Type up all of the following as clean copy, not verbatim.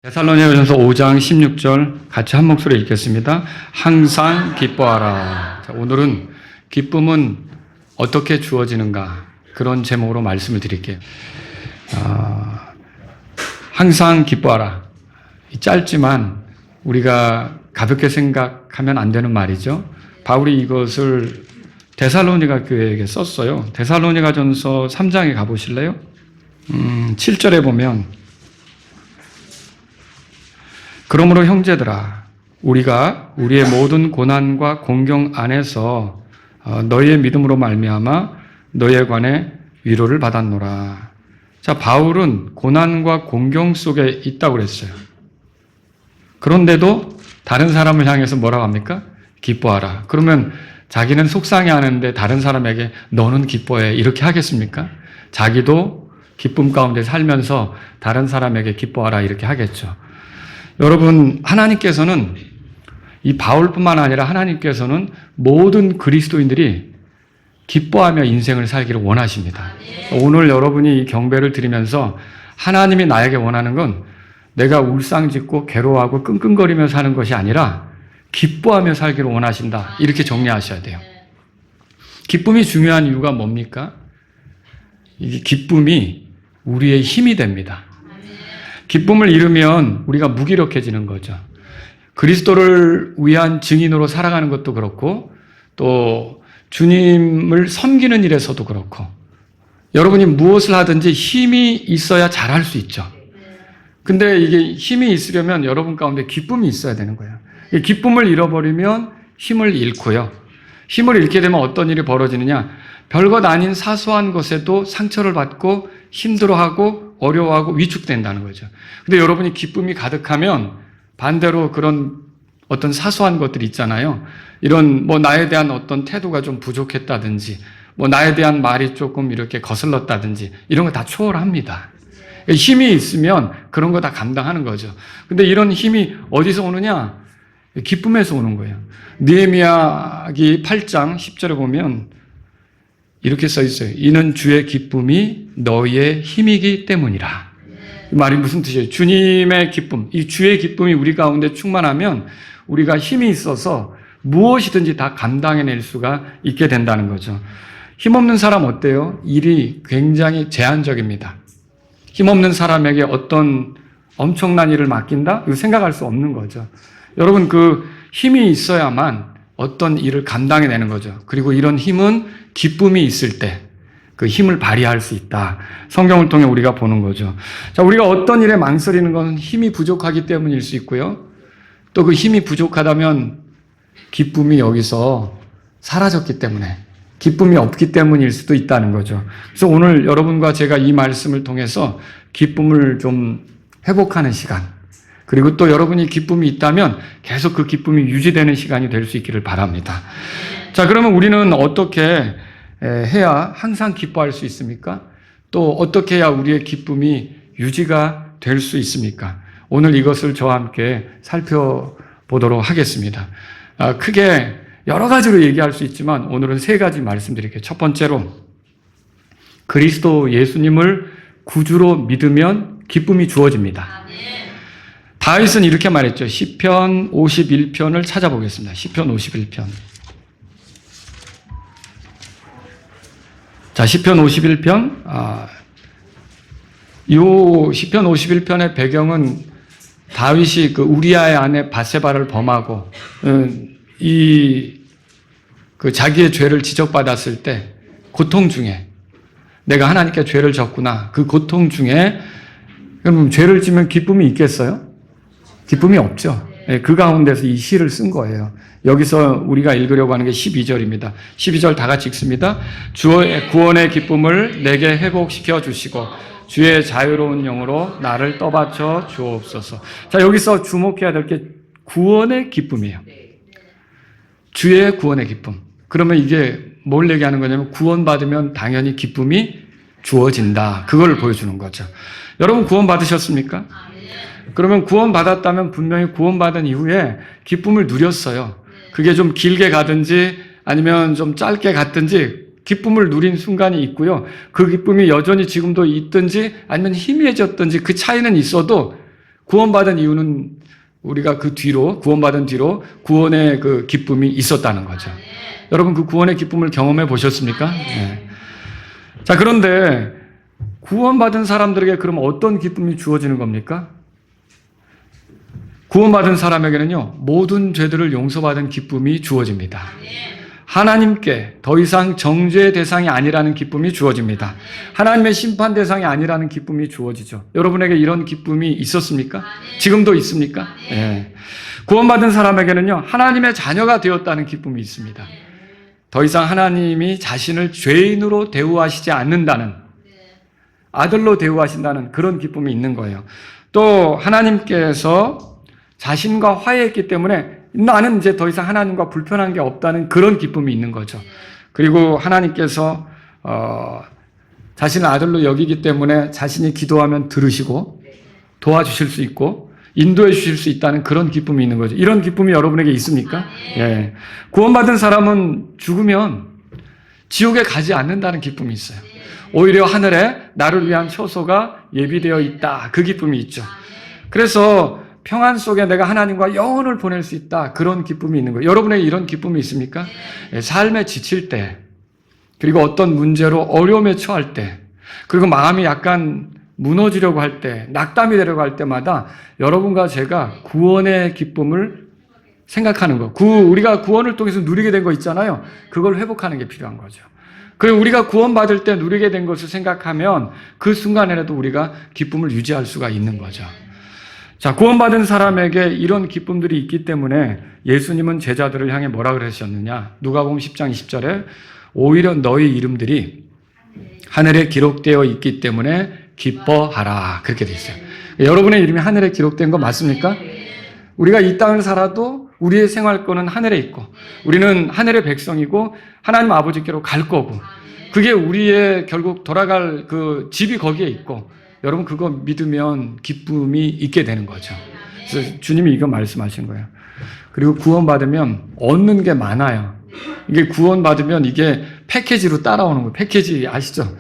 데살로니가전서 5장 16절 같이 한 목소리 읽겠습니다. 항상 기뻐하라. 자, 오늘은 기쁨은 어떻게 주어지는가 그런 제목으로 말씀을 드릴게요. 항상 기뻐하라. 짧지만 우리가 가볍게 생각하면 안 되는 말이죠. 바울이 이것을 데살로니가 교회에게 썼어요. 데살로니가전서 3장에 가보실래요? 7절에 보면 그러므로 형제들아 우리가 우리의 모든 고난과 공경 안에서 너희의 믿음으로 말미암아 너희에 관해 위로를 받았노라. 자, 바울은 고난과 공경 속에 있다고 그랬어요. 그런데도 다른 사람을 향해서 뭐라고 합니까? 기뻐하라. 그러면 자기는 속상해하는데 다른 사람에게 너는 기뻐해 이렇게 하겠습니까? 자기도 기쁨 가운데 살면서 다른 사람에게 기뻐하라 이렇게 하겠죠. 여러분, 하나님께서는 이 바울뿐만 아니라 하나님께서는 모든 그리스도인들이 기뻐하며 인생을 살기를 원하십니다. 오늘 여러분이 이 경배를 드리면서 하나님이 나에게 원하는 건 내가 울상짓고 괴로워하고 끙끙거리며 사는 것이 아니라 기뻐하며 살기를 원하신다. 이렇게 정리하셔야 돼요. 기쁨이 중요한 이유가 뭡니까? 이 기쁨이 우리의 힘이 됩니다. 기쁨을 잃으면 우리가 무기력해지는 거죠. 그리스도를 위한 증인으로 살아가는 것도 그렇고 또 주님을 섬기는 일에서도 그렇고 여러분이 무엇을 하든지 힘이 있어야 잘할 수 있죠. 근데 이게 힘이 있으려면 여러분 가운데 기쁨이 있어야 되는 거예요. 기쁨을 잃어버리면 힘을 잃고요. 힘을 잃게 되면 어떤 일이 벌어지느냐? 별것 아닌 사소한 것에도 상처를 받고 힘들어하고 어려워하고 위축된다는 거죠. 근데 여러분이 기쁨이 가득하면 반대로 그런 어떤 사소한 것들이 있잖아요. 이런 나에 대한 어떤 태도가 좀 부족했다든지 나에 대한 말이 조금 이렇게 거슬렀다든지 이런 거 다 초월합니다. 힘이 있으면 그런 거 다 감당하는 거죠. 근데 이런 힘이 어디서 오느냐? 기쁨에서 오는 거예요. 느헤미야기 8장 10절에 보면 이렇게 써 있어요. 이는 주의 기쁨이 너희의 힘이기 때문이라. 이 말이 무슨 뜻이에요? 주님의 기쁨, 이 주의 기쁨이 우리 가운데 충만하면 우리가 힘이 있어서 무엇이든지 다 감당해낼 수가 있게 된다는 거죠. 힘없는 사람 어때요? 일이 굉장히 제한적입니다. 힘없는 사람에게 어떤 엄청난 일을 맡긴다? 이거 생각할 수 없는 거죠. 여러분, 그 힘이 있어야만 어떤 일을 감당해내는 거죠. 그리고 이런 힘은 기쁨이 있을 때 그 힘을 발휘할 수 있다. 성경을 통해 우리가 보는 거죠. 자, 우리가 어떤 일에 망설이는 건 힘이 부족하기 때문일 수 있고요. 또 그 힘이 부족하다면 기쁨이 여기서 사라졌기 때문에 기쁨이 없기 때문일 수도 있다는 거죠. 그래서 오늘 여러분과 제가 이 말씀을 통해서 기쁨을 좀 회복하는 시간, 그리고 또 여러분이 기쁨이 있다면 계속 그 기쁨이 유지되는 시간이 될 수 있기를 바랍니다. 자, 그러면 우리는 어떻게 해야 항상 기뻐할 수 있습니까? 또 어떻게 해야 우리의 기쁨이 유지가 될 수 있습니까? 오늘 이것을 저와 함께 살펴보도록 하겠습니다. 크게 여러 가지로 얘기할 수 있지만 오늘은 세 가지 말씀드릴게요. 첫 번째로 그리스도 예수님을 구주로 믿으면 기쁨이 주어집니다. 다윗은 이렇게 말했죠. 시편 51편을 찾아보겠습니다. 시편 51편. 자, 시편 51편. 이 시편 51편의 배경은 다윗이 그 우리아의 아내 바세바를 범하고 그 자기의 죄를 지적받았을 때 고통 중에 내가 하나님께 죄를 졌구나. 그 고통 중에 그럼 죄를 지면 기쁨이 있겠어요? 기쁨이 없죠. 그 가운데서 이 시를 쓴 거예요. 여기서 우리가 읽으려고 하는 게 12절입니다. 12절 다 같이 읽습니다. 주의 구원의 기쁨을 내게 회복시켜 주시고 주의 자유로운 영으로 나를 떠받쳐 주옵소서. 자, 여기서 주목해야 될 게 구원의 기쁨이에요. 주의 구원의 기쁨. 그러면 이게 뭘 얘기하는 거냐면 구원받으면 당연히 기쁨이 주어진다. 그걸 보여주는 거죠. 여러분 구원 받으셨습니까? 그러면 구원받았다면 분명히 구원받은 이후에 기쁨을 누렸어요. 그게 좀 길게 가든지 아니면 좀 짧게 갔든지 기쁨을 누린 순간이 있고요. 그 기쁨이 여전히 지금도 있든지 아니면 희미해졌든지 그 차이는 있어도 구원받은 이유는 우리가 그 뒤로, 구원받은 뒤로 구원의 그 기쁨이 있었다는 거죠. 여러분 그 구원의 기쁨을 경험해 보셨습니까? 네. 자, 그런데 구원받은 사람들에게 그럼 어떤 기쁨이 주어지는 겁니까? 구원받은 사람에게는요, 모든 죄들을 용서받은 기쁨이 주어집니다. 하나님께 더 이상 정죄의 대상이 아니라는 기쁨이 주어집니다. 하나님의 심판 대상이 아니라는 기쁨이 주어지죠. 여러분에게 이런 기쁨이 있었습니까? 지금도 있습니까? 네. 구원받은 사람에게는요, 하나님의 자녀가 되었다는 기쁨이 있습니다. 더 이상 하나님이 자신을 죄인으로 대우하시지 않는다는, 아들로 대우하신다는 그런 기쁨이 있는 거예요. 또 하나님께서 자신과 화해했기 때문에 나는 이제 더 이상 하나님과 불편한 게 없다는 그런 기쁨이 있는 거죠. 그리고 하나님께서 자신을 아들로 여기기 때문에 자신이 기도하면 들으시고 도와주실 수 있고 인도해 주실 수 있다는 그런 기쁨이 있는 거죠. 이런 기쁨이 여러분에게 있습니까? 예. 구원받은 사람은 죽으면 지옥에 가지 않는다는 기쁨이 있어요. 오히려 하늘에 나를 위한 처소가 예비되어 있다. 그 기쁨이 있죠. 그래서 평안 속에 내가 하나님과 영혼을 보낼 수 있다. 그런 기쁨이 있는 거예요. 여러분에게 이런 기쁨이 있습니까? 삶에 지칠 때, 그리고 어떤 문제로 어려움에 처할 때, 그리고 마음이 약간 무너지려고 할 때, 낙담이 되려고 할 때마다 여러분과 제가 구원의 기쁨을 생각하는 거. 우리가 구원을 통해서 누리게 된 거 있잖아요. 그걸 회복하는 게 필요한 거죠. 그리고 우리가 구원받을 때 누리게 된 것을 생각하면 그 순간에라도 우리가 기쁨을 유지할 수가 있는 거죠. 자, 구원받은 사람에게 이런 기쁨들이 있기 때문에 예수님은 제자들을 향해 뭐라 그러셨느냐? 누가복음 10장 20절에 오히려 너희 이름들이 하늘에 기록되어 있기 때문에 기뻐하라. 그렇게 돼 있어요. 여러분의 이름이 하늘에 기록된 거 맞습니까? 우리가 이 땅을 살아도 우리의 생활권은 하늘에 있고 우리는 하늘의 백성이고 하나님 아버지께로 갈 거고 그게 우리의 결국 돌아갈 그 집이 거기에 있고 여러분 그거 믿으면 기쁨이 있게 되는 거죠. 그래서 주님이 이거 말씀하신 거예요. 그리고 구원받으면 얻는 게 많아요. 이게 구원받으면 이게 패키지로 따라오는 거예요. 패키지 아시죠?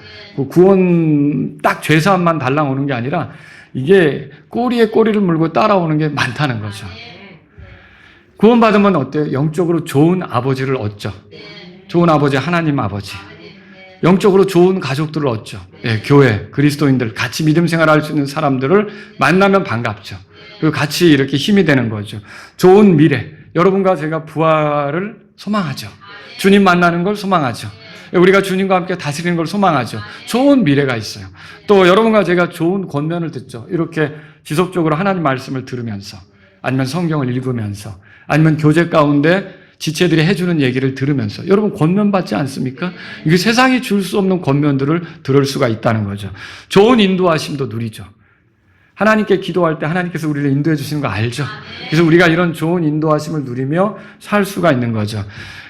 구원 딱 죄사함만 달랑 오는 게 아니라 이게 꼬리에 꼬리를 물고 따라오는 게 많다는 거죠. 구원받으면 어때요? 영적으로 좋은 아버지를 얻죠. 좋은 아버지, 하나님 아버지. 영적으로 좋은 가족들을 얻죠. 예, 교회, 그리스도인들, 같이 믿음 생활할 수 있는 사람들을 만나면 반갑죠. 그리고 같이 이렇게 힘이 되는 거죠. 좋은 미래. 여러분과 제가 부활을 소망하죠. 주님 만나는 걸 소망하죠. 우리가 주님과 함께 다스리는 걸 소망하죠. 좋은 미래가 있어요. 또 여러분과 제가 좋은 권면을 듣죠. 이렇게 지속적으로 하나님 말씀을 들으면서 아니면 성경을 읽으면서 아니면 교제 가운데 지체들이 해주는 얘기를 들으면서 여러분 권면 받지 않습니까? 이게 세상이 줄 수 없는 권면들을 들을 수가 있다는 거죠. 좋은 인도하심도 누리죠. 하나님께 기도할 때 하나님께서 우리를 인도해 주시는 거 알죠? 그래서 우리가 이런 좋은 인도하심을 누리며 살 수가 있는 거죠.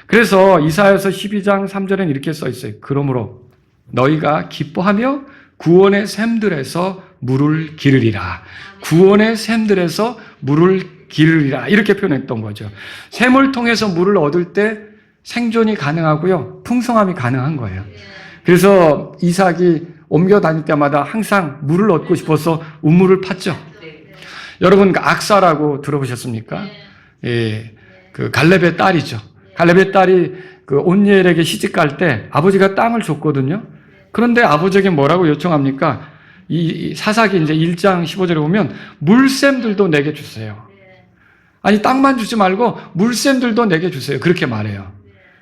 그래서 이사야서 12장 3절에는 이렇게 써 있어요. 그러므로 너희가 기뻐하며 구원의 샘들에서 물을 기르리라. 구원의 샘들에서 물을 기르리라. 이렇게 표현했던 거죠. 샘을 통해서 물을 얻을 때 생존이 가능하고요. 풍성함이 가능한 거예요. 그래서 이삭이 옮겨 다닐 때마다 항상 물을 얻고 싶어서 우물을 팠죠. 여러분 악사라고 들어보셨습니까? 예, 그 갈렙의 딸이죠. 갈렙의 딸이 그 온니엘에게 시집갈 때 아버지가 땅을 줬거든요. 그런데 아버지에게 뭐라고 요청합니까? 이 사사기 이제 1장 15절에 보면 물샘들도 내게 주세요. 아니 땅만 주지 말고 물샘들도 내게 주세요. 그렇게 말해요.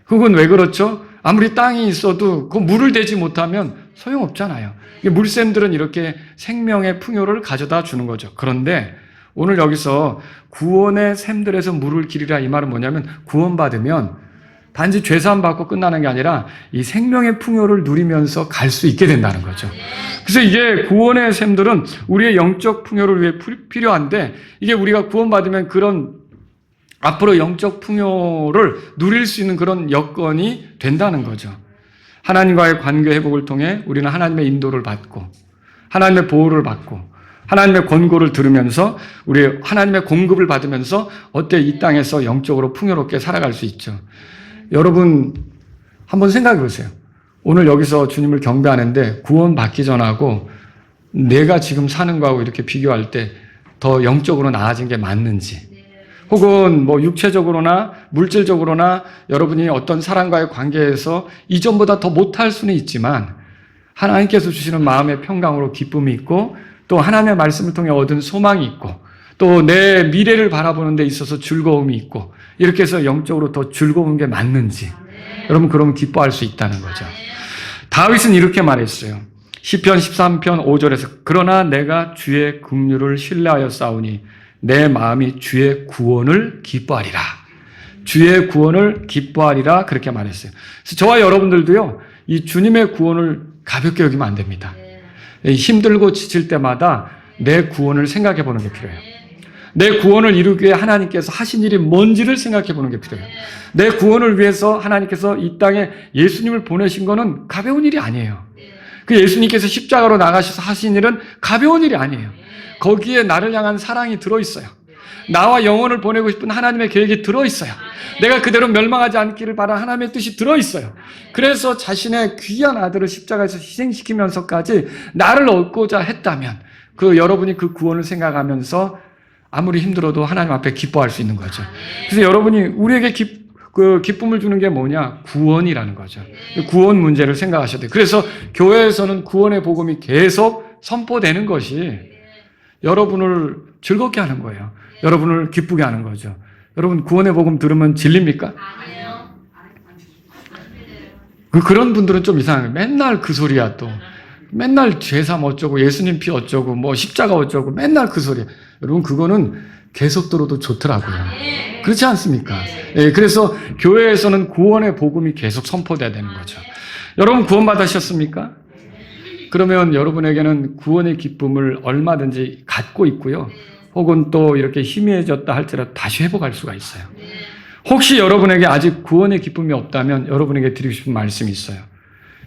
그건 왜 그렇죠? 아무리 땅이 있어도 그 물을 대지 못하면 소용없잖아요. 물샘들은 이렇게 생명의 풍요를 가져다 주는 거죠. 그런데 오늘 여기서 구원의 샘들에서 물을 기르라 이 말은 뭐냐면 구원받으면 단지 죄사함 받고 끝나는 게 아니라 이 생명의 풍요를 누리면서 갈 수 있게 된다는 거죠. 그래서 이게 구원의 샘들은 우리의 영적 풍요를 위해 필요한데 이게 우리가 구원받으면 그런 앞으로 영적 풍요를 누릴 수 있는 그런 여건이 된다는 거죠. 하나님과의 관계 회복을 통해 우리는 하나님의 인도를 받고 하나님의 보호를 받고 하나님의 권고를 들으면서 우리 하나님의 공급을 받으면서 어때 이 땅에서 영적으로 풍요롭게 살아갈 수 있죠. 여러분 한번 생각해 보세요. 오늘 여기서 주님을 경배하는데 구원 받기 전하고 내가 지금 사는 거하고 이렇게 비교할 때 더 영적으로 나아진 게 맞는지, 혹은 뭐 육체적으로나 물질적으로나 여러분이 어떤 사람과의 관계에서 이전보다 더 못할 수는 있지만 하나님께서 주시는 마음의 평강으로 기쁨이 있고, 또 하나님의 말씀을 통해 얻은 소망이 있고, 또 내 미래를 바라보는 데 있어서 즐거움이 있고, 이렇게 해서 영적으로 더 즐거운 게 맞는지, 여러분 그러면 기뻐할 수 있다는 거죠. 다윗은 이렇게 말했어요. 시편 13편 5절에서 그러나 내가 주의 긍휼을 신뢰하여 싸우니 내 마음이 주의 구원을 기뻐하리라. 주의 구원을 기뻐하리라, 그렇게 말했어요. 그래서 저와 여러분들도요, 이 주님의 구원을 가볍게 여기면 안 됩니다. 힘들고 지칠 때마다 내 구원을 생각해 보는 게 필요해요. 내 구원을 이루기 위해 하나님께서 하신 일이 뭔지를 생각해 보는 게 필요해요. 내 구원을 위해서 하나님께서 이 땅에 예수님을 보내신 거는 가벼운 일이 아니에요. 그 예수님께서 십자가로 나가셔서 하신 일은 가벼운 일이 아니에요. 거기에 나를 향한 사랑이 들어있어요. 나와 영혼을 보내고 싶은 하나님의 계획이 들어있어요. 내가 그대로 멸망하지 않기를 바라는 하나님의 뜻이 들어있어요. 그래서 자신의 귀한 아들을 십자가에서 희생시키면서까지 나를 얻고자 했다면 여러분이 그 구원을 생각하면서 아무리 힘들어도 하나님 앞에 기뻐할 수 있는 거죠. 그래서 여러분이 우리에게 기쁨을 주는 게 뭐냐? 구원이라는 거죠. 구원 문제를 생각하셔야 돼요. 그래서 교회에서는 구원의 복음이 계속 선포되는 것이 여러분을 즐겁게 하는 거예요. 여러분을 기쁘게 하는 거죠. 여러분 구원의 복음 들으면 질립니까? 아니요. 그런 분들은 좀 이상해요. 맨날 그 소리야 또. 맨날 죄삼 어쩌고 예수님 피 어쩌고 뭐 십자가 어쩌고 맨날 그 소리야. 여러분 그거는 계속 들어도 좋더라고요. 그렇지 않습니까? 예, 그래서 교회에서는 구원의 복음이 계속 선포돼야 되는 거죠. 여러분 구원 받으셨습니까? 그러면 여러분에게는 구원의 기쁨을 얼마든지 갖고 있고요. 혹은 또 이렇게 희미해졌다 할지라도 다시 회복할 수가 있어요. 혹시 여러분에게 아직 구원의 기쁨이 없다면 여러분에게 드리고 싶은 말씀이 있어요.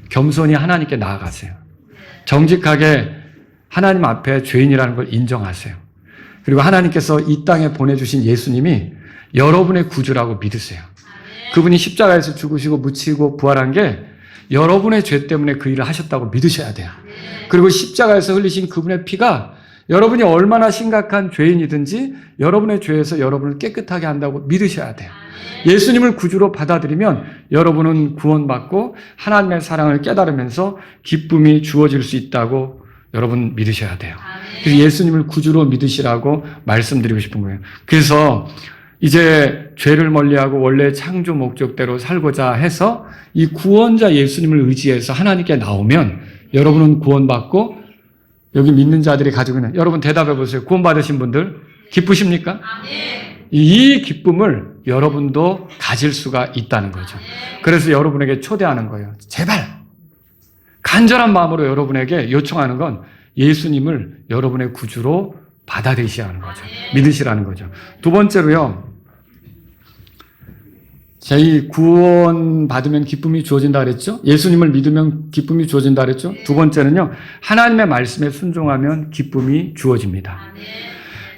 겸손히 하나님께 나아가세요. 정직하게 하나님 앞에 죄인이라는 걸 인정하세요. 그리고 하나님께서 이 땅에 보내주신 예수님이 여러분의 구주라고 믿으세요. 그분이 십자가에서 죽으시고 묻히고 부활한 게 여러분의 죄 때문에 그 일을 하셨다고 믿으셔야 돼요. 그리고 십자가에서 흘리신 그분의 피가 여러분이 얼마나 심각한 죄인이든지 여러분의 죄에서 여러분을 깨끗하게 한다고 믿으셔야 돼요. 예수님을 구주로 받아들이면 여러분은 구원받고 하나님의 사랑을 깨달으면서 기쁨이 주어질 수 있다고 여러분 믿으셔야 돼요. 그래서 예수님을 구주로 믿으시라고 말씀드리고 싶은 거예요. 그래서 이제 죄를 멀리하고 원래 창조 목적대로 살고자 해서 이 구원자 예수님을 의지해서 하나님께 나오면 여러분은 구원받고 여기 믿는 자들이 가지고 있는, 여러분 대답해 보세요. 구원받으신 분들 기쁘십니까? 이 기쁨을 여러분도 가질 수가 있다는 거죠. 그래서 여러분에게 초대하는 거예요. 제발 간절한 마음으로 여러분에게 요청하는 건 예수님을 여러분의 구주로 받아들이시라는 거죠. 믿으시라는 거죠. 두 번째로요. 제 구원 받으면 기쁨이 주어진다 그랬죠? 예수님을 믿으면 기쁨이 주어진다 그랬죠? 두 번째는요. 하나님의 말씀에 순종하면 기쁨이 주어집니다.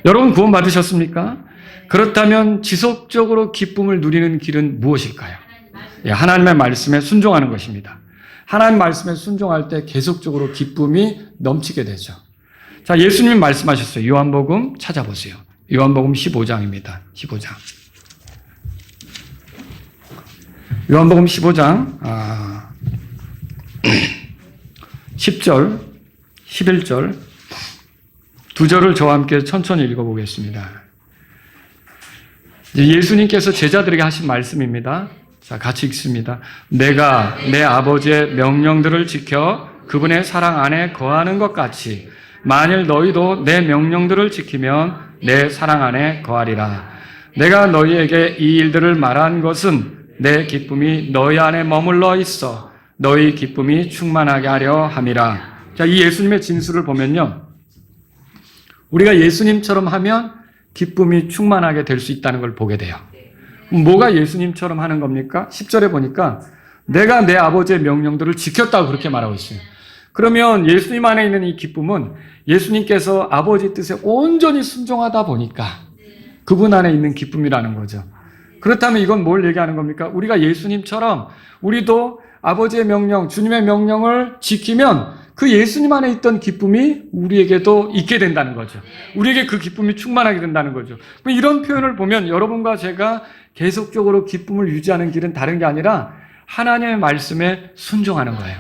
여러분 구원 받으셨습니까? 그렇다면 지속적으로 기쁨을 누리는 길은 무엇일까요? 하나님의 말씀에 순종하는 것입니다. 하나님 말씀에 순종할 때 계속적으로 기쁨이 넘치게 되죠. 자, 예수님이 말씀하셨어요. 요한복음 찾아보세요. 요한복음 15장입니다. 15장. 요한복음 15장 10절, 11절 두 절을 저와 함께 천천히 읽어보겠습니다. 예수님께서 제자들에게 하신 말씀입니다. 자, 같이 읽습니다. 내가 내 아버지의 명령들을 지켜 그분의 사랑 안에 거하는 것 같이 만일 너희도 내 명령들을 지키면 내 사랑 안에 거하리라. 내가 너희에게 이 일들을 말한 것은 내 기쁨이 너희 안에 머물러 있어 너희 기쁨이 충만하게 하려 함이라. 자, 이 예수님의 진술을 보면요. 우리가 예수님처럼 하면 기쁨이 충만하게 될 수 있다는 걸 보게 돼요. 뭐가 예수님처럼 하는 겁니까? 10절에 보니까 내가 내 아버지의 명령들을 지켰다고 그렇게 말하고 있어요. 그러면 예수님 안에 있는 이 기쁨은 예수님께서 아버지 뜻에 온전히 순종하다 보니까 그분 안에 있는 기쁨이라는 거죠. 그렇다면 이건 뭘 얘기하는 겁니까? 우리가 예수님처럼 우리도 아버지의 명령, 주님의 명령을 지키면 그 예수님 안에 있던 기쁨이 우리에게도 있게 된다는 거죠. 우리에게 그 기쁨이 충만하게 된다는 거죠. 이런 표현을 보면 여러분과 제가 계속적으로 기쁨을 유지하는 길은 다른 게 아니라 하나님의 말씀에 순종하는 거예요.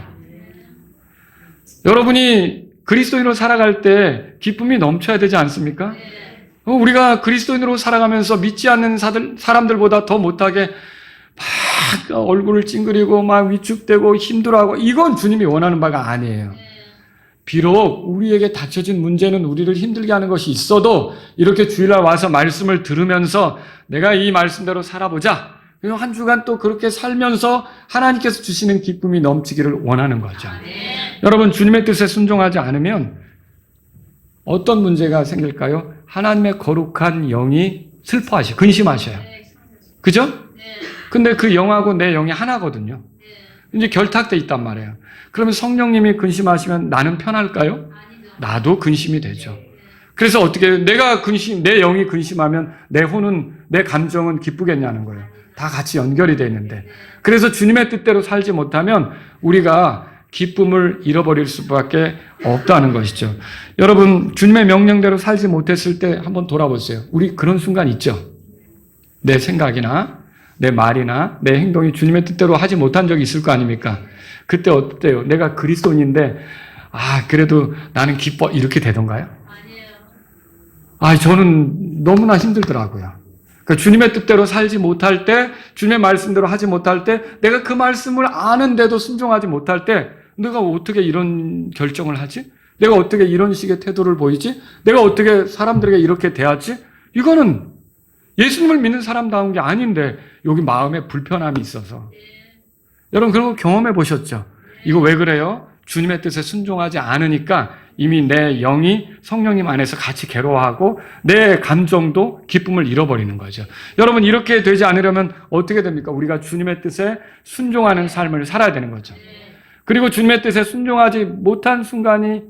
여러분이 그리스도인으로 살아갈 때 기쁨이 넘쳐야 되지 않습니까? 우리가 그리스도인으로 살아가면서 믿지 않는 사람들보다 더 못하게 막 얼굴을 찡그리고 막 위축되고 힘들어하고, 이건 주님이 원하는 바가 아니에요. 비록 우리에게 닥쳐진 문제는 우리를 힘들게 하는 것이 있어도 이렇게 주일날 와서 말씀을 들으면서 내가 이 말씀대로 살아보자, 그리고 한 주간 또 그렇게 살면서 하나님께서 주시는 기쁨이 넘치기를 원하는 거죠. 여러분, 주님의 뜻에 순종하지 않으면 어떤 문제가 생길까요? 하나님의 거룩한 영이 슬퍼하셔요. 근심하셔요. 그죠? 근데 그 영하고 내 영이 하나거든요. 이제 결탁돼 있단 말이에요. 그러면 성령님이 근심하시면 나는 편할까요? 나도 근심이 되죠. 그래서 어떻게 해요? 내 영이 근심하면 내 혼은, 내 감정은 기쁘겠냐는 거예요. 다 같이 연결이 되어 있는데. 그래서 주님의 뜻대로 살지 못하면 우리가 기쁨을 잃어버릴 수밖에 없다는 것이죠. 여러분, 주님의 명령대로 살지 못했을 때 한번 돌아보세요. 우리 그런 순간 있죠? 내 생각이나 내 말이나 내 행동이 주님의 뜻대로 하지 못한 적이 있을 거 아닙니까? 그때 어때요? 내가 그리스도인인데 그래도 나는 기뻐, 이렇게 되던가요? 아니에요. 저는 너무나 힘들더라고요. 그러니까 주님의 뜻대로 살지 못할 때, 주님의 말씀대로 하지 못할 때, 내가 그 말씀을 아는데도 순종하지 못할 때, 내가 어떻게 이런 결정을 하지? 내가 어떻게 이런 식의 태도를 보이지? 내가 어떻게 사람들에게 이렇게 대하지? 이거는 예수님을 믿는 사람다운 게 아닌데 여기 마음에 불편함이 있어서. 여러분, 그런 거 경험해 보셨죠? 이거 왜 그래요? 주님의 뜻에 순종하지 않으니까 이미 내 영이 성령님 안에서 같이 괴로워하고 내 감정도 기쁨을 잃어버리는 거죠. 여러분, 이렇게 되지 않으려면 어떻게 됩니까? 우리가 주님의 뜻에 순종하는 삶을 살아야 되는 거죠. 그리고 주님의 뜻에 순종하지 못한 순간이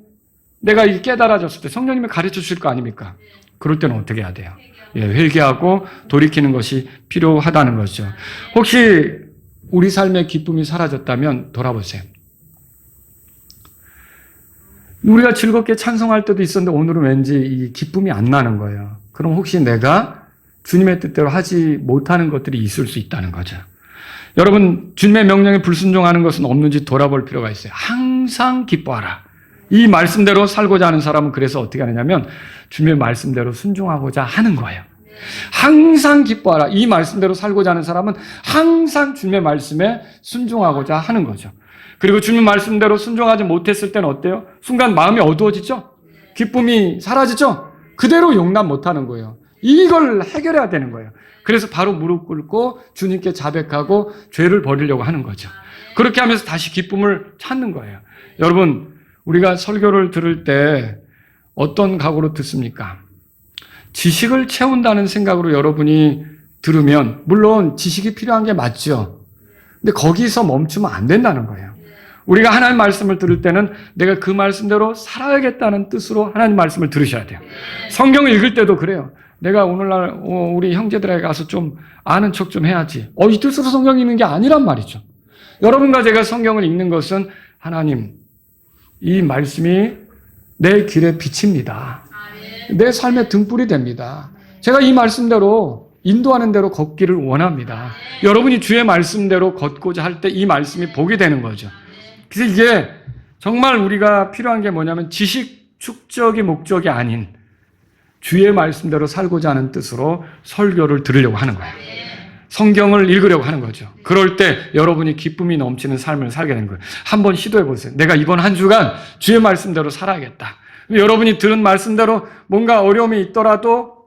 내가 깨달아졌을 때 성령님이 가르쳐 주실 거 아닙니까? 그럴 때는 어떻게 해야 돼요? 회개하고 돌이키는 것이 필요하다는 거죠. 혹시 우리 삶의 기쁨이 사라졌다면 돌아보세요. 우리가 즐겁게 찬송할 때도 있었는데 오늘은 왠지 이 기쁨이 안 나는 거예요. 그럼 혹시 내가 주님의 뜻대로 하지 못하는 것들이 있을 수 있다는 거죠. 여러분, 주님의 명령에 불순종하는 것은 없는지 돌아볼 필요가 있어요. 항상 기뻐하라. 이 말씀대로 살고자 하는 사람은 그래서 어떻게 하느냐면 주님의 말씀대로 순종하고자 하는 거예요. 항상 기뻐하라. 이 말씀대로 살고자 하는 사람은 항상 주님의 말씀에 순종하고자 하는 거죠. 그리고 주님 말씀대로 순종하지 못했을 때는 어때요? 순간 마음이 어두워지죠? 기쁨이 사라지죠? 그대로 용납 못하는 거예요. 이걸 해결해야 되는 거예요. 그래서 바로 무릎 꿇고 주님께 자백하고 죄를 버리려고 하는 거죠. 그렇게 하면서 다시 기쁨을 찾는 거예요. 여러분, 우리가 설교를 들을 때 어떤 각오로 듣습니까? 지식을 채운다는 생각으로 여러분이 들으면 물론 지식이 필요한 게 맞죠. 근데 거기서 멈추면 안 된다는 거예요. 우리가 하나님 말씀을 들을 때는 내가 그 말씀대로 살아야겠다는 뜻으로 하나님 말씀을 들으셔야 돼요. 성경을 읽을 때도 그래요. 내가 오늘날 우리 형제들에게 가서 좀 아는 척 좀 해야지. 이 뜻으로 성경 읽는 게 아니란 말이죠. 여러분과 제가 성경을 읽는 것은 하나님, 이 말씀이 내 길에 빛입니다. 내 삶의 등불이 됩니다. 제가 이 말씀대로 인도하는 대로 걷기를 원합니다. 여러분이 주의 말씀대로 걷고자 할 때 이 말씀이 복이 되는 거죠. 그래서 이게 정말 우리가 필요한 게 뭐냐면 지식 축적이 목적이 아닌 주의 말씀대로 살고자 하는 뜻으로 설교를 들으려고 하는 거예요. 성경을 읽으려고 하는 거죠. 그럴 때 여러분이 기쁨이 넘치는 삶을 살게 된 거예요. 한번 시도해 보세요. 내가 이번 한 주간 주의 말씀대로 살아야겠다. 여러분이 들은 말씀대로 뭔가 어려움이 있더라도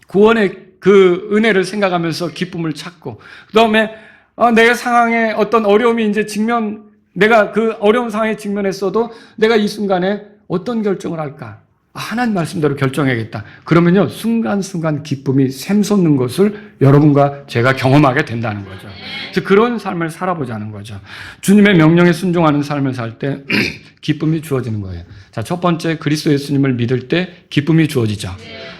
구원의 그 은혜를 생각하면서 기쁨을 찾고, 그 다음에 내 상황에 어떤 어려움이 이제 내가 그 어려운 상황에 직면했어도 내가 이 순간에 어떤 결정을 할까? 하나님 말씀대로 결정해야겠다. 그러면요, 순간순간 기쁨이 샘솟는 것을 여러분과 제가 경험하게 된다는 거죠. 그래서 그런 삶을 살아보자는 거죠. 주님의 명령에 순종하는 삶을 살 때 기쁨이 주어지는 거예요. 자, 첫 번째, 그리스도 예수님을 믿을 때 기쁨이 주어지죠.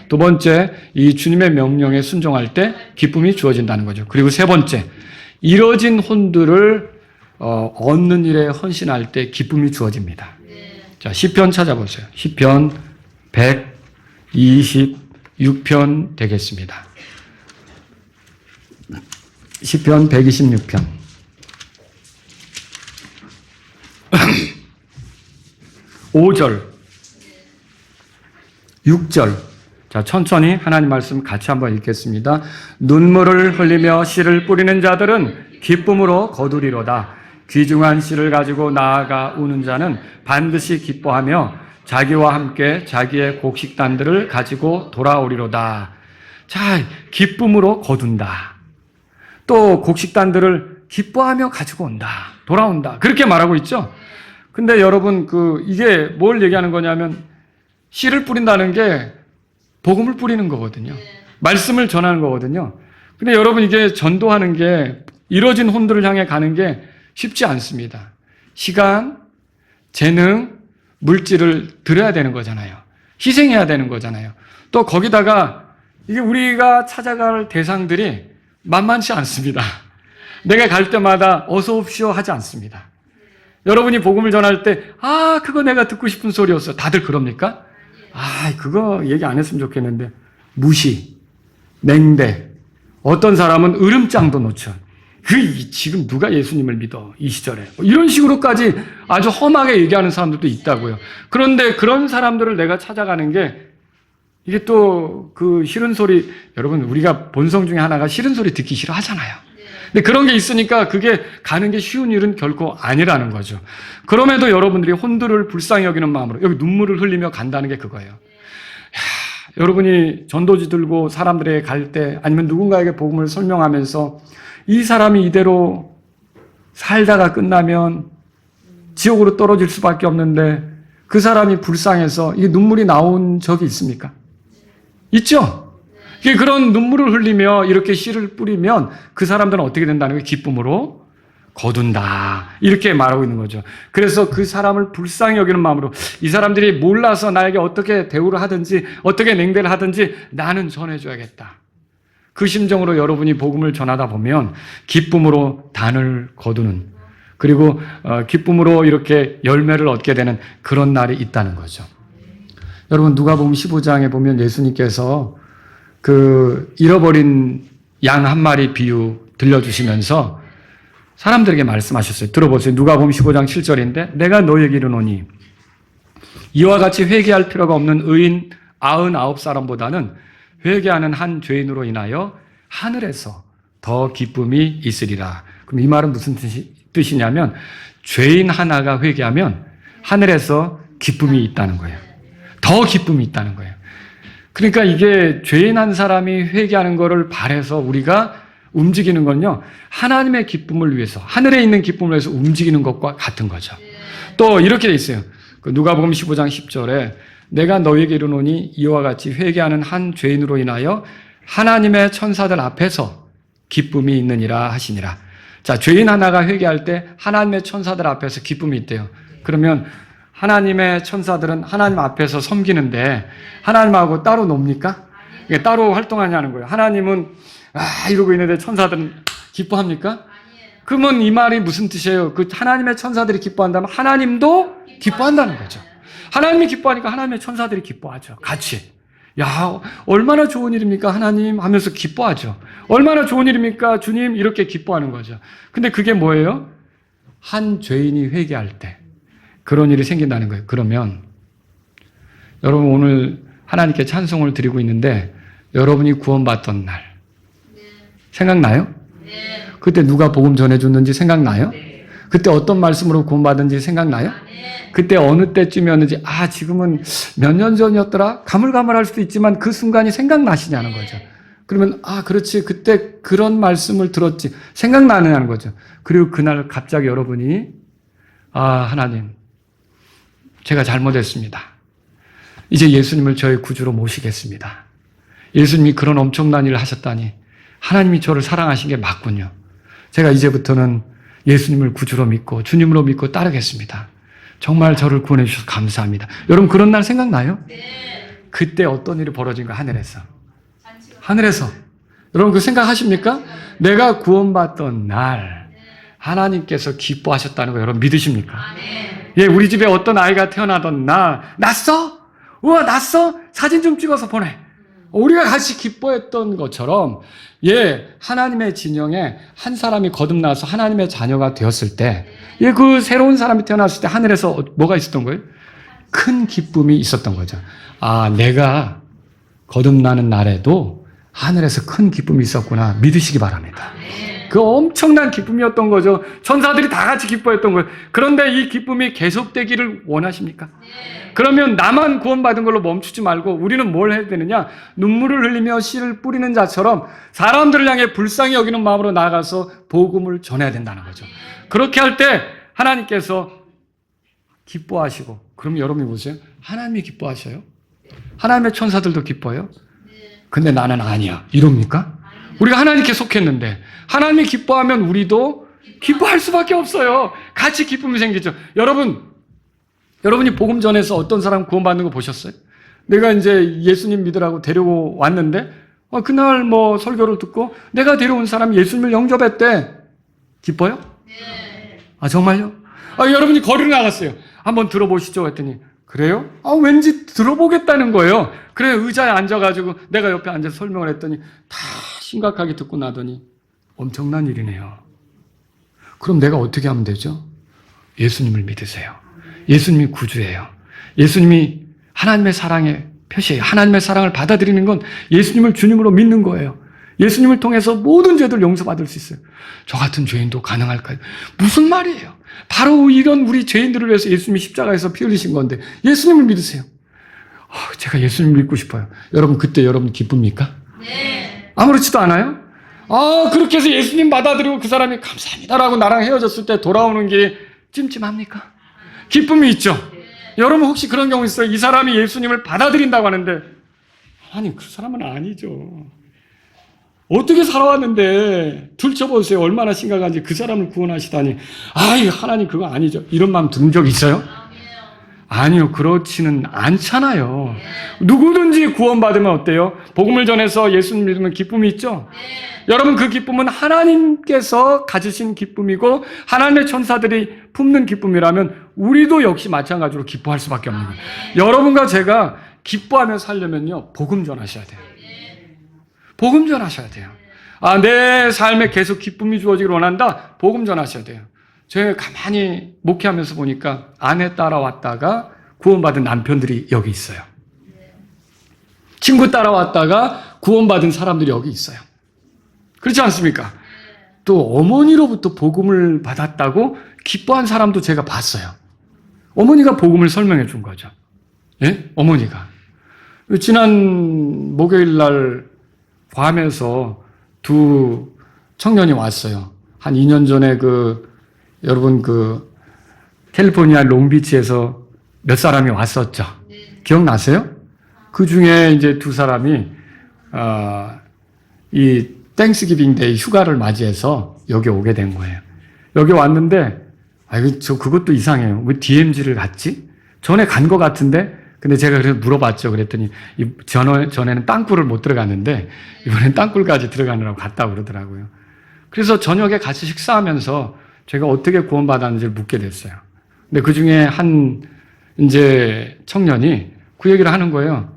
두 번째, 이 주님의 명령에 순종할 때 기쁨이 주어진다는 거죠. 그리고 세 번째, 이뤄진 혼들을 얻는 일에 헌신할 때 기쁨이 주어집니다. 자, 시편 찾아보세요. 시편 126편 되겠습니다. 시편 126편. 5절, 6절. 자, 천천히 하나님 말씀 같이 한번 읽겠습니다. 눈물을 흘리며 씨를 뿌리는 자들은 기쁨으로 거두리로다. 귀중한 씨를 가지고 나아가 우는 자는 반드시 기뻐하며 자기와 함께 자기의 곡식단들을 가지고 돌아오리로다. 자, 기쁨으로 거둔다. 또 곡식단들을 기뻐하며 가지고 온다. 돌아온다. 그렇게 말하고 있죠. 근데 여러분, 이게 뭘 얘기하는 거냐면 씨를 뿌린다는 게 복음을 뿌리는 거거든요. 말씀을 전하는 거거든요. 근데 여러분, 이게 전도하는 게 이뤄진 혼들을 향해 가는 게 쉽지 않습니다. 시간, 재능, 물질을 들여야 되는 거잖아요. 희생해야 되는 거잖아요. 또 거기다가 이게 우리가 찾아갈 대상들이 만만치 않습니다. 내가 갈 때마다 어서 옵시오 하지 않습니다. 여러분이 복음을 전할 때, 그거 내가 듣고 싶은 소리였어. 다들 그럽니까? 그거 얘기 안 했으면 좋겠는데. 무시, 냉대, 어떤 사람은 으름장도 놓쳐. 지금 누가 예수님을 믿어? 이 시절에. 이런 식으로까지 아주 험하게 얘기하는 사람들도 있다고요. 그런데 그런 사람들을 내가 찾아가는 게 이게 또 싫은 소리, 여러분, 우리가 본성 중에 하나가 싫은 소리 듣기 싫어하잖아요. 근데 그런 게 있으니까 그게 가는 게 쉬운 일은 결코 아니라는 거죠. 그럼에도 여러분들이 혼들을 불쌍히 여기는 마음으로 여기 눈물을 흘리며 간다는 게 그거예요. 여러분이 전도지 들고 사람들에게 갈 때 아니면 누군가에게 복음을 설명하면서 이 사람이 이대로 살다가 끝나면 지옥으로 떨어질 수밖에 없는데 그 사람이 불쌍해서 이 눈물이 나온 적이 있습니까? 있죠? 그런 눈물을 흘리며 이렇게 씨를 뿌리면 그 사람들은 어떻게 된다는 거예요? 기쁨으로 거둔다. 이렇게 말하고 있는 거죠. 그래서 그 사람을 불쌍히 여기는 마음으로 이 사람들이 몰라서 나에게 어떻게 대우를 하든지 어떻게 냉대를 하든지 나는 전해줘야겠다. 그 심정으로 여러분이 복음을 전하다 보면 기쁨으로 단을 거두는, 그리고 기쁨으로 이렇게 열매를 얻게 되는 그런 날이 있다는 거죠. 여러분, 누가복음 15장에 보면 예수님께서 잃어버린 양 한 마리 비유 들려주시면서 사람들에게 말씀하셨어요. 들어보세요. 누가복음 15장 7절인데 내가 너희에게 이르노니 이와 같이 회개할 필요가 없는 의인 99사람보다는 회개하는 한 죄인으로 인하여 하늘에서 더 기쁨이 있으리라. 그럼 이 말은 무슨 뜻이냐면 죄인 하나가 회개하면 하늘에서 기쁨이 있다는 거예요. 더 기쁨이 있다는 거예요. 그러니까 이게 죄인 한 사람이 회개하는 거를 바라서 우리가 움직이는 건요, 하나님의 기쁨을 위해서, 하늘에 있는 기쁨을 위해서 움직이는 것과 같은 거죠. 또 이렇게 돼 있어요. 누가복음 15장 10절에 내가 너희에게 이르노니 이와 같이 회개하는 한 죄인으로 인하여 하나님의 천사들 앞에서 기쁨이 있느니라 하시니라. 자, 죄인 하나가 회개할 때 하나님의 천사들 앞에서 기쁨이 있대요. 그러면 하나님의 천사들은 하나님 앞에서 섬기는데 하나님하고 따로 놉니까? 따로 활동하냐는 거예요. 하나님은 이러고 있는데 천사들은 기뻐합니까? 그러면 이 말이 무슨 뜻이에요? 하나님의 천사들이 기뻐한다면 하나님도 기뻐한다는 거죠. 하나님이 기뻐하니까 하나님의 천사들이 기뻐하죠. 같이. 얼마나 좋은 일입니까? 하나님 하면서 기뻐하죠. 얼마나 좋은 일입니까? 주님 이렇게 기뻐하는 거죠. 근데 그게 뭐예요? 한 죄인이 회개할 때 그런 일이 생긴다는 거예요. 그러면 여러분 오늘 하나님께 찬송을 드리고 있는데 여러분이 구원받던 날 생각나요? 그때 누가 복음 전해줬는지 생각나요? 그때 어떤 말씀으로 구원받은지 생각나요? 그때 어느 때쯤이었는지 지금은 몇 년 전이었더라? 가물가물할 수도 있지만 그 순간이 생각나시냐는 거죠. 그러면 그렇지 그때 그런 말씀을 들었지 생각나느냐는 거죠. 그리고 그날 갑자기 여러분이 하나님 제가 잘못했습니다. 이제 예수님을 저의 구주로 모시겠습니다. 예수님이 그런 엄청난 일을 하셨다니 하나님이 저를 사랑하신 게 맞군요. 제가 이제부터는 예수님을 구주로 믿고 주님으로 믿고 따르겠습니다. 정말 저를 구원해 주셔서 감사합니다. 여러분 그런 날 생각나요? 네. 그때 어떤 일이 벌어진가? 하늘에서. 여러분 그 생각하십니까? 내가 구원받던 날 하나님께서 기뻐하셨다는 거 여러분 믿으십니까? 예, 우리 집에 어떤 아이가 태어나던 낳았어? 우와, 낳았어? 사진 좀 찍어서 보내. 우리가 같이 기뻐했던 것처럼, 예, 하나님의 진영에 한 사람이 거듭나서 하나님의 자녀가 되었을 때, 예, 그 새로운 사람이 태어났을 때 하늘에서 뭐가 있었던 거예요? 큰 기쁨이 있었던 거죠. 아, 내가 거듭나는 날에도 하늘에서 큰 기쁨이 있었구나 믿으시기 바랍니다. 그 엄청난 기쁨이었던 거죠. 천사들이 다 같이 기뻐했던 거예요. 그런데 이 기쁨이 계속되기를 원하십니까? 그러면 나만 구원받은 걸로 멈추지 말고 우리는 뭘 해야 되느냐? 눈물을 흘리며 씨를 뿌리는 자처럼 사람들을 향해 불쌍히 여기는 마음으로 나아가서 복음을 전해야 된다는 거죠. 그렇게 할 때 하나님께서 기뻐하시고, 그럼 여러분이 보세요. 하나님이 기뻐하셔요? 하나님의 천사들도 기뻐요? 근데 나는 아니야. 이럽니까? 우리가 하나님께 속했는데 하나님이 기뻐하면 우리도 기뻐할 수밖에 없어요. 같이 기쁨이 생기죠. 여러분이 복음 전해서 어떤 사람 구원받는 거 보셨어요? 내가 이제 예수님 믿으라고 데리고 왔는데 그날 뭐 설교를 듣고 내가 데려온 사람이 예수님을 영접했대. 기뻐요? 네. 아, 정말요? 여러분이 거리로 나갔어요. 한번 들어보시죠 했더니 그래요? 왠지 들어보겠다는 거예요. 그래, 의자에 앉아가지고 내가 옆에 앉아서 설명을 했더니 다 심각하게 듣고 나더니 엄청난 일이네요. 그럼 내가 어떻게 하면 되죠? 예수님을 믿으세요. 예수님이 구주예요. 예수님이 하나님의 사랑의 표시예요. 하나님의 사랑을 받아들이는 건 예수님을 주님으로 믿는 거예요. 예수님을 통해서 모든 죄들 용서받을 수 있어요. 저 같은 죄인도 가능할까요? 무슨 말이에요? 바로 이런 우리 죄인들을 위해서 예수님이 십자가에서 피 흘리신 건데 예수님을 믿으세요. 제가 예수님을 믿고 싶어요. 여러분, 그때 여러분 기쁩니까? 네. 아무렇지도 않아요? 그렇게 해서 예수님 받아들이고 그 사람이 감사합니다라고 나랑 헤어졌을 때 돌아오는 게 찜찜합니까? 기쁨이 있죠? 여러분 혹시 그런 경우 있어요? 이 사람이 예수님을 받아들인다고 하는데 아니, 그 사람은 아니죠. 어떻게 살아왔는데 들춰보세요. 얼마나 심각한지. 그 사람을 구원하시다니. 하나님 그거 아니죠. 이런 마음 든 적 있어요? 아니요. 그렇지는 않잖아요. 누구든지 구원받으면 어때요? 복음을 전해서 예수님 믿으면 기쁨이 있죠? 여러분, 그 기쁨은 하나님께서 가지신 기쁨이고 하나님의 천사들이 품는 기쁨이라면 우리도 역시 마찬가지로 기뻐할 수밖에 없는 거예요. 여러분과 제가 기뻐하며 살려면요, 복음 전하셔야 돼요. 복음 전하셔야 돼요. 내 삶에 계속 기쁨이 주어지기를 원한다? 복음 전하셔야 돼요. 제가 가만히 목회하면서 보니까 아내 따라왔다가 구원받은 남편들이 여기 있어요. 친구 따라왔다가 구원받은 사람들이 여기 있어요. 그렇지 않습니까? 또 어머니로부터 복음을 받았다고 기뻐한 사람도 제가 봤어요. 어머니가 복음을 설명해 준 거죠. 예? 어머니가. 지난 목요일 날 괌에서 두 청년이 왔어요. 한 2년 전에 여러분 캘리포니아 롱비치에서 몇 사람이 왔었죠. 기억나세요? 그 중에 이제 두 사람이 이 땡스기빙 데이 휴가를 맞이해서 여기 오게 된 거예요. 여기 왔는데 그것도 이상해요. 왜 DMZ를 갔지? 전에 간 것 같은데. 근데 제가 그래서 물어봤죠. 그랬더니 전에는 땅굴을 못 들어갔는데 이번엔 땅굴까지 들어가느라고 갔다고 그러더라고요. 그래서 저녁에 같이 식사하면서 제가 어떻게 구원받았는지를 묻게 됐어요. 근데 그 중에 한 이제 청년이 그 얘기를 하는 거예요.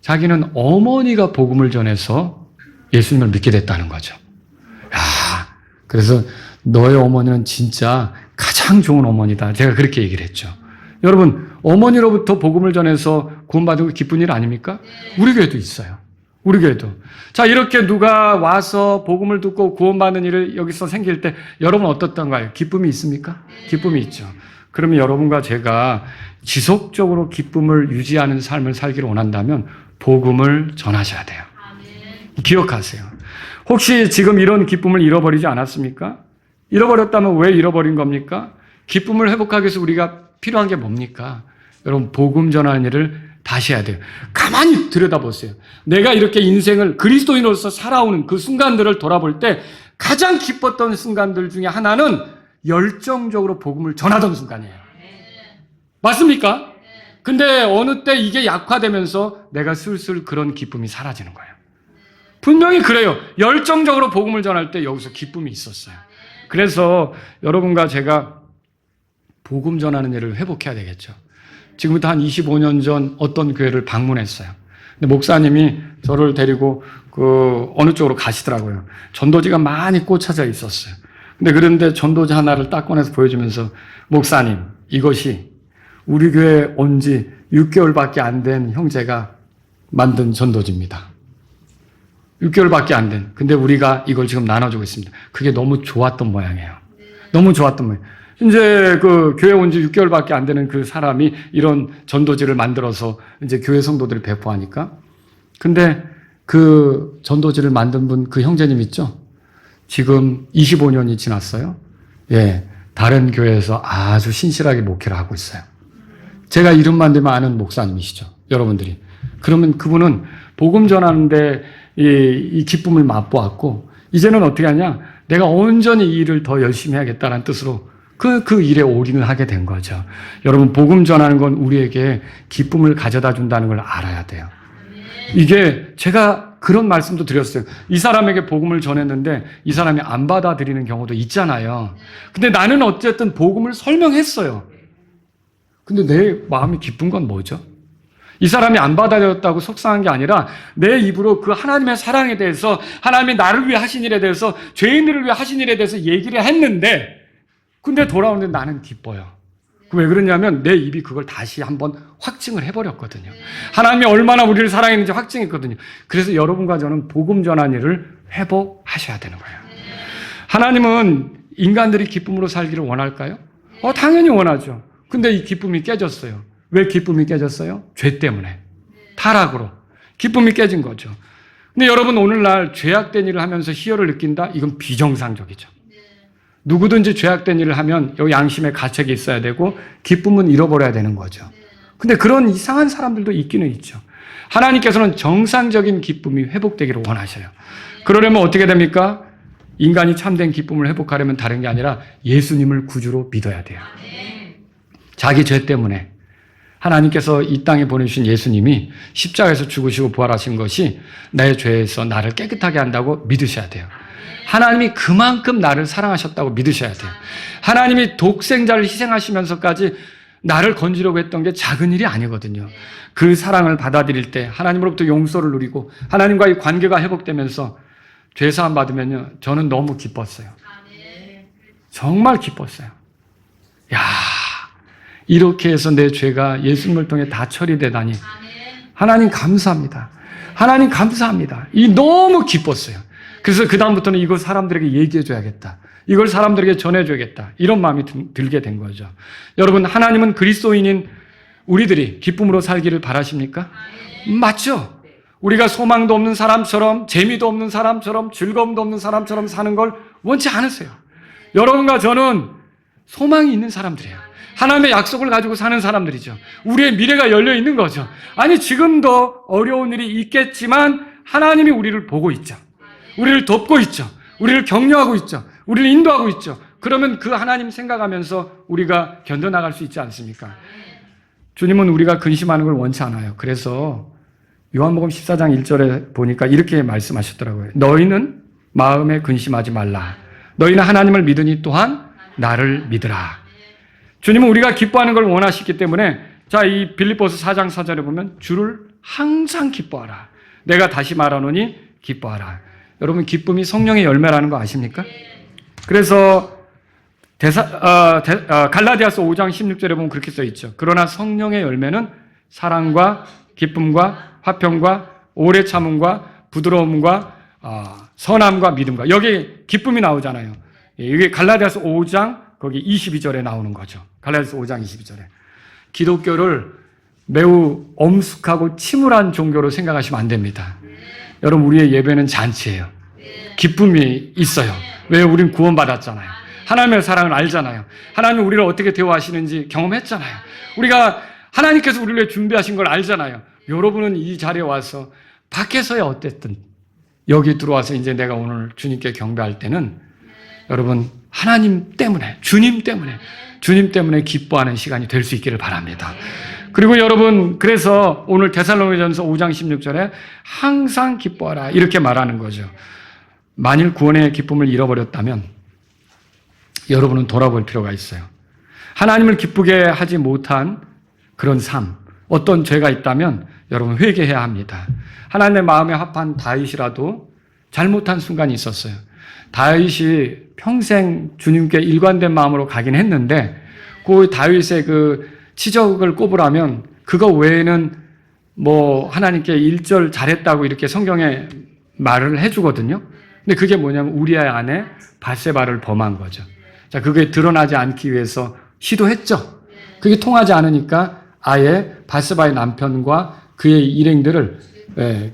자기는 어머니가 복음을 전해서 예수님을 믿게 됐다는 거죠. 그래서 너의 어머니는 진짜 가장 좋은 어머니다. 제가 그렇게 얘기를 했죠. 여러분, 어머니로부터 복음을 전해서 구원받은 거 기쁜 일 아닙니까? 우리 교회도 있어요. 우리 교회도. 자, 이렇게 누가 와서 복음을 듣고 구원받는 일을 여기서 생길 때 여러분 어떻던가요? 기쁨이 있습니까? 기쁨이 있죠. 그러면 여러분과 제가 지속적으로 기쁨을 유지하는 삶을 살기를 원한다면 복음을 전하셔야 돼요. 기억하세요. 혹시 지금 이런 기쁨을 잃어버리지 않았습니까? 잃어버렸다면 왜 잃어버린 겁니까? 기쁨을 회복하기 위해서 우리가 필요한 게 뭡니까? 여러분, 복음 전하는 일을 다시 해야 돼요. 가만히 들여다보세요. 내가 이렇게 인생을 그리스도인으로서 살아오는 그 순간들을 돌아볼 때 가장 기뻤던 순간들 중에 하나는 열정적으로 복음을 전하던 순간이에요. 맞습니까? 근데 어느 때 이게 약화되면서 내가 슬슬 그런 기쁨이 사라지는 거예요. 분명히 그래요. 열정적으로 복음을 전할 때 여기서 기쁨이 있었어요. 그래서 여러분과 제가 복음 전하는 일을 회복해야 되겠죠. 지금부터 한 25년 전 어떤 교회를 방문했어요. 근데 목사님이 저를 데리고 어느 쪽으로 가시더라고요. 전도지가 많이 꽂혀져 있었어요. 그런데 전도지 하나를 딱 꺼내서 보여주면서 목사님, 이것이 우리 교회에 온 지 6개월밖에 안 된 형제가 만든 전도지입니다. 6개월밖에 안 된. 근데 우리가 이걸 지금 나눠주고 있습니다. 그게 너무 좋았던 모양이에요. 너무 좋았던 모양. 이제 그 교회 온 지 6개월밖에 안 되는 그 사람이 이런 전도지를 만들어서 이제 교회 성도들이 배포하니까. 근데 그 전도지를 만든 분, 그 형제님 있죠? 지금 25년이 지났어요. 예. 다른 교회에서 아주 신실하게 목회를 하고 있어요. 제가 이름만 대면 아는 목사님이시죠. 여러분들이. 그러면 그분은 복음 전하는데 이 기쁨을 맛보았고, 이제는 어떻게 하냐? 내가 온전히 이 일을 더 열심히 해야겠다는 뜻으로 그 일에 올인을 하게 된 거죠. 여러분, 복음 전하는 건 우리에게 기쁨을 가져다 준다는 걸 알아야 돼요. 이게 제가 그런 말씀도 드렸어요. 이 사람에게 복음을 전했는데 이 사람이 안 받아들이는 경우도 있잖아요. 근데 나는 어쨌든 복음을 설명했어요. 근데 내 마음이 기쁜 건 뭐죠? 이 사람이 안 받아들였다고 속상한 게 아니라 내 입으로 그 하나님의 사랑에 대해서, 하나님이 나를 위해 하신 일에 대해서, 죄인들을 위해 하신 일에 대해서 얘기를 했는데, 근데 돌아오는데 나는 기뻐요. 왜 그러냐면 내 입이 그걸 다시 한번 확증을 해버렸거든요. 하나님이 얼마나 우리를 사랑했는지 확증했거든요. 그래서 여러분과 저는 복음 전한 일을 회복하셔야 되는 거예요. 하나님은 인간들이 기쁨으로 살기를 원할까요? 당연히 원하죠. 근데 이 기쁨이 깨졌어요. 왜 기쁨이 깨졌어요? 죄 때문에. 타락으로. 기쁨이 깨진 거죠. 근데 여러분, 오늘날 죄악된 일을 하면서 희열을 느낀다? 이건 비정상적이죠. 누구든지 죄악된 일을 하면 여기 양심의 가책이 있어야 되고 기쁨은 잃어버려야 되는 거죠. 근데 그런 이상한 사람들도 있기는 있죠. 하나님께서는 정상적인 기쁨이 회복되기를 원하셔요. 그러려면 어떻게 됩니까? 인간이 참된 기쁨을 회복하려면 다른 게 아니라 예수님을 구주로 믿어야 돼요. 자기 죄 때문에 하나님께서 이 땅에 보내주신 예수님이 십자가에서 죽으시고 부활하신 것이 내 죄에서 나를 깨끗하게 한다고 믿으셔야 돼요. 하나님이 그만큼 나를 사랑하셨다고 믿으셔야 돼요. 하나님이 독생자를 희생하시면서까지 나를 건지려고 했던 게 작은 일이 아니거든요. 그 사랑을 받아들일 때 하나님으로부터 용서를 누리고 하나님과의 관계가 회복되면서 죄사함 받으면요, 저는 너무 기뻤어요. 정말 기뻤어요. 야, 이렇게 해서 내 죄가 예수님을 통해 다 처리되다니 하나님 감사합니다. 하나님 감사합니다. 너무 기뻤어요. 그래서 그 다음부터는 이걸 사람들에게 얘기해줘야겠다. 이걸 사람들에게 전해줘야겠다. 이런 마음이 들게 된 거죠. 여러분, 하나님은 그리스도인인 우리들이 기쁨으로 살기를 바라십니까? 맞죠? 우리가 소망도 없는 사람처럼, 재미도 없는 사람처럼, 즐거움도 없는 사람처럼 사는 걸 원치 않으세요. 여러분과 저는 소망이 있는 사람들이에요. 하나님의 약속을 가지고 사는 사람들이죠. 우리의 미래가 열려 있는 거죠. 아니, 지금도 어려운 일이 있겠지만 하나님이 우리를 보고 있죠. 우리를 돕고 있죠. 우리를 격려하고 있죠. 우리를 인도하고 있죠. 그러면 그 하나님 생각하면서 우리가 견뎌나갈 수 있지 않습니까? 주님은 우리가 근심하는 걸 원치 않아요. 그래서 요한복음 14장 1절에 보니까 이렇게 말씀하셨더라고요. 너희는 마음에 근심하지 말라. 너희는 하나님을 믿으니 또한 나를 믿으라. 주님은 우리가 기뻐하는 걸 원하시기 때문에, 자, 이 빌립보서 4장 4절에 보면 주를 항상 기뻐하라. 내가 다시 말하노니 기뻐하라. 여러분, 기쁨이 성령의 열매라는 거 아십니까? 그래서 갈라디아서 5장 16절에 보면 그렇게 써 있죠. 그러나 성령의 열매는 사랑과 기쁨과 화평과 오래 참음과 부드러움과 선함과 믿음과, 여기 기쁨이 나오잖아요. 이게 갈라디아서 5장 거기 22절에 나오는 거죠. 갈라디아서 5장 22절에. 기독교를 매우 엄숙하고 침울한 종교로 생각하시면 안 됩니다. 여러분, 우리의 예배는 잔치예요. 기쁨이 있어요. 왜? 우린 구원받았잖아요. 하나님의 사랑을 알잖아요. 하나님이 우리를 어떻게 대우하시는지 경험했잖아요. 우리가 하나님께서 우리를 위해 준비하신 걸 알잖아요. 여러분은 이 자리에 와서 밖에서야 어땠든 여기 들어와서 이제 내가 오늘 주님께 경배할 때는 여러분, 하나님 때문에, 주님 때문에 기뻐하는 시간이 될 수 있기를 바랍니다. 그리고 여러분, 그래서 오늘 데살로니가전서 5장 16절에 항상 기뻐하라 이렇게 말하는 거죠. 만일 구원의 기쁨을 잃어버렸다면 여러분은 돌아볼 필요가 있어요. 하나님을 기쁘게 하지 못한 그런 삶, 어떤 죄가 있다면 여러분 회개해야 합니다. 하나님의 마음에 합한 다윗이라도 잘못한 순간이 있었어요. 다윗이 평생 주님께 일관된 마음으로 가긴 했는데 그 다윗의 그 치적을 꼽으라면 그거 외에는 뭐 하나님께 1절 잘했다고 이렇게 성경에 말을 해주거든요. 근데 그게 뭐냐면 우리아의 아내 밧세바를 범한 거죠. 자, 그게 드러나지 않기 위해서 시도했죠. 그게 통하지 않으니까 아예 밧세바의 남편과 그의 일행들을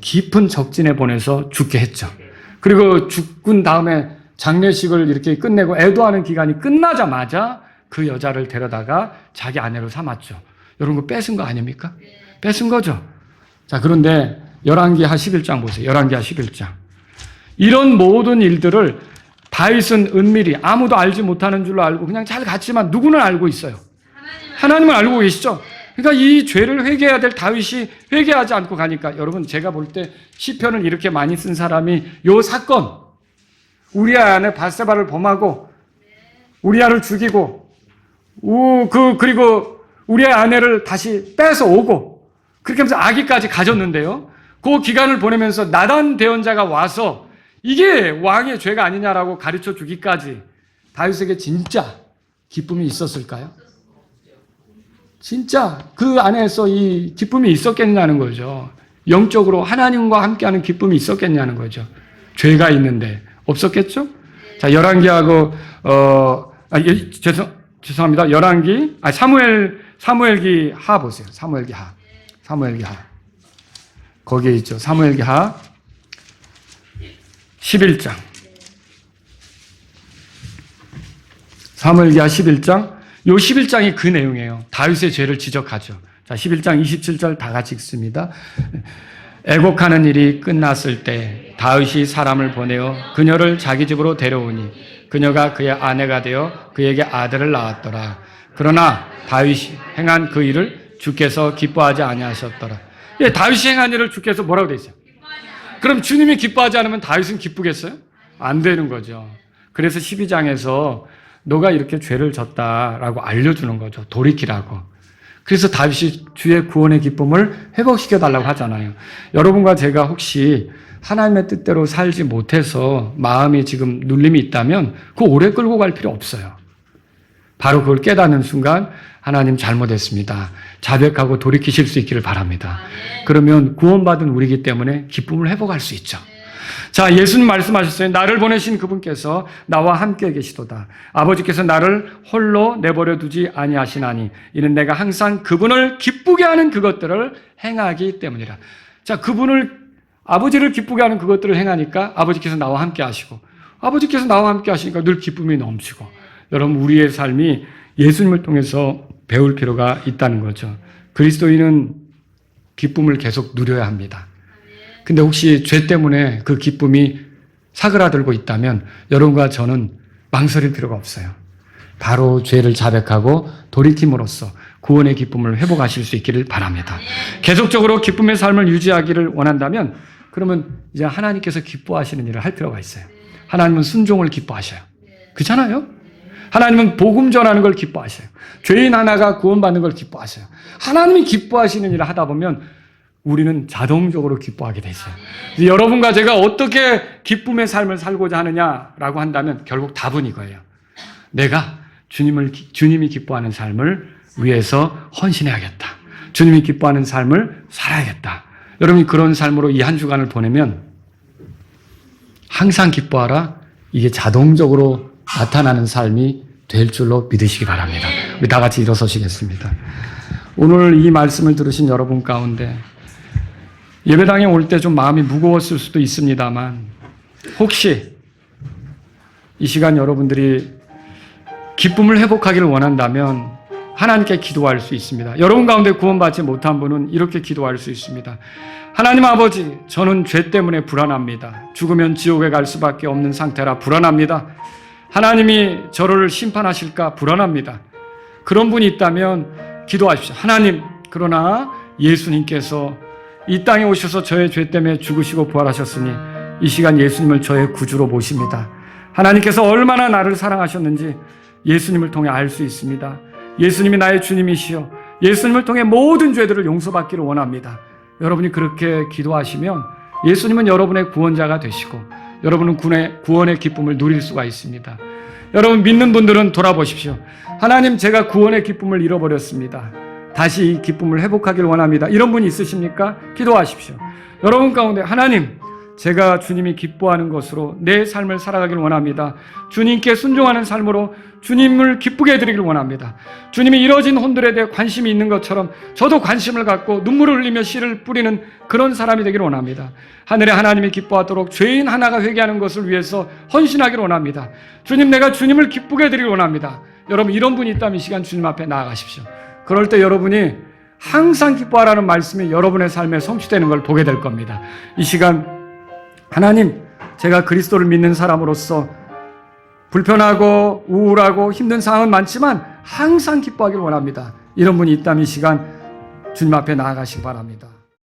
깊은 적진에 보내서 죽게 했죠. 그리고 죽은 다음에 장례식을 이렇게 끝내고 애도하는 기간이 끝나자마자 그 여자를 데려다가 자기 아내로 삼았죠. 여러분 그 뺏은 거 아닙니까? 뺏은 거죠. 자, 그런데 열왕기하 11장 보세요. 열왕기하 11장. 이런 모든 일들을 다윗은 은밀히 아무도 알지 못하는 줄로 알고 그냥 잘 갔지만 누구는 알고 있어요. 하나님은 알고 계시죠? 그러니까 이 죄를 회개해야 될 다윗이 회개하지 않고 가니까 여러분 제가 볼 때 시편을 이렇게 많이 쓴 사람이 요 사건 우리아 안에 밧세바를 범하고 우리아를 죽이고 그리고 우리아 아내를 다시 뺏어 오고 그렇게 하면서 아기까지 가졌는데요. 그 기간을 보내면서 나단 대언자가 와서 이게 왕의 죄가 아니냐라고 가르쳐 주기까지 다윗에게 진짜 기쁨이 있었을까요? 진짜 그 안에서 이 기쁨이 있었겠냐는 거죠. 영적으로 하나님과 함께하는 기쁨이 있었겠냐는 거죠. 죄가 있는데 없었겠죠? 자, 열왕기하고 죄송합니다. 사무엘기 하 보세요. 사무엘기 하. 거기에 있죠. 사무엘기 하 11장. 사무엘기 하 11장. 요 11장이 그 내용이에요. 다윗의 죄를 지적하죠. 자, 11장 27절 다 같이 읽습니다. 애곡하는 일이 끝났을 때 다윗이 사람을 보내어 그녀를 자기 집으로 데려오니 그녀가 그의 아내가 되어 그에게 아들을 낳았더라. 그러나 다윗이 행한 그 일을 주께서 기뻐하지 아니하셨더라. 예, 다윗이 행한 일을 주께서 뭐라고 돼 있어요? 그럼 주님이 기뻐하지 않으면 다윗은 기쁘겠어요? 안 되는 거죠. 그래서 12장에서 너가 이렇게 죄를 졌다라고 알려주는 거죠. 돌이키라고. 그래서 다윗이 주의 구원의 기쁨을 회복시켜 달라고 하잖아요. 여러분과 제가 혹시 하나님의 뜻대로 살지 못해서 마음이 지금 눌림이 있다면 그거 오래 끌고 갈 필요 없어요. 바로 그걸 깨닫는 순간 하나님 잘못했습니다. 자백하고 돌이키실 수 있기를 바랍니다. 그러면 구원받은 우리이기 때문에 기쁨을 회복할 수 있죠. 자, 예수님 말씀하셨어요. 나를 보내신 그분께서 나와 함께 계시도다. 아버지께서 나를 홀로 내버려 두지 아니하시나니 이는 내가 항상 그분을 기쁘게 하는 그것들을 행하기 때문이라. 자, 아버지를 기쁘게 하는 그것들을 행하니까 아버지께서 나와 함께 하시고 아버지께서 나와 함께 하시니까 늘 기쁨이 넘치고 여러분 우리의 삶이 예수님을 통해서 배울 필요가 있다는 거죠. 그리스도인은 기쁨을 계속 누려야 합니다. 근데 혹시 죄 때문에 그 기쁨이 사그라들고 있다면 여러분과 저는 망설일 필요가 없어요. 바로 죄를 자백하고 돌이킴으로써 구원의 기쁨을 회복하실 수 있기를 바랍니다. 계속적으로 기쁨의 삶을 유지하기를 원한다면 그러면 이제 하나님께서 기뻐하시는 일을 할 필요가 있어요. 하나님은 순종을 기뻐하셔요. 그렇잖아요? 하나님은 복음 전하는 걸 기뻐하셔요. 죄인 하나가 구원받는 걸 기뻐하셔요. 하나님이 기뻐하시는 일을 하다 보면 우리는 자동적으로 기뻐하게 돼 있어요. 여러분과 제가 어떻게 기쁨의 삶을 살고자 하느냐라고 한다면 결국 답은 이거예요. 내가 주님이 기뻐하는 삶을 위해서 헌신해야겠다. 주님이 기뻐하는 삶을 살아야겠다. 여러분이 그런 삶으로 이 한 주간을 보내면 항상 기뻐하라. 이게 자동적으로 나타나는 삶이 될 줄로 믿으시기 바랍니다. 우리 다 같이 일어서시겠습니다. 오늘 이 말씀을 들으신 여러분 가운데 예배당에 올 때 좀 마음이 무거웠을 수도 있습니다만 혹시 이 시간 여러분들이 기쁨을 회복하기를 원한다면 하나님께 기도할 수 있습니다. 여러분 가운데 구원받지 못한 분은 이렇게 기도할 수 있습니다. 하나님 아버지, 저는 죄 때문에 불안합니다. 죽으면 지옥에 갈 수밖에 없는 상태라 불안합니다. 하나님이 저를 심판하실까 불안합니다. 그런 분이 있다면 기도하십시오. 하나님, 그러나 예수님께서 이 땅에 오셔서 저의 죄 때문에 죽으시고 부활하셨으니 이 시간 예수님을 저의 구주로 모십니다. 하나님께서 얼마나 나를 사랑하셨는지 예수님을 통해 알 수 있습니다. 예수님이 나의 주님이시여 예수님을 통해 모든 죄들을 용서받기를 원합니다. 여러분이 그렇게 기도하시면 예수님은 여러분의 구원자가 되시고 여러분은 구원의 기쁨을 누릴 수가 있습니다. 여러분 믿는 분들은 돌아보십시오. 하나님, 제가 구원의 기쁨을 잃어버렸습니다. 다시 이 기쁨을 회복하기를 원합니다. 이런 분이 있으십니까? 기도하십시오. 여러분 가운데 하나님, 제가 주님이 기뻐하는 것으로 내 삶을 살아가기를 원합니다. 주님께 순종하는 삶으로 주님을 기쁘게 해드리기를 원합니다. 주님이 이뤄진 혼들에 대해 관심이 있는 것처럼 저도 관심을 갖고 눈물을 흘리며 씨를 뿌리는 그런 사람이 되기를 원합니다. 하늘의 하나님이 기뻐하도록 죄인 하나가 회개하는 것을 위해서 헌신하기를 원합니다. 주님, 내가 주님을 기쁘게 해드리기를 원합니다. 여러분, 이런 분이 있다면 이 시간 주님 앞에 나아가십시오. 그럴 때 여러분이 항상 기뻐하라는 말씀이 여러분의 삶에 성취되는 걸 보게 될 겁니다. 이 시간 하나님, 제가 그리스도를 믿는 사람으로서 불편하고 우울하고 힘든 상황은 많지만 항상 기뻐하기를 원합니다. 이런 분이 있다면 이 시간 주님 앞에 나아가시기 바랍니다.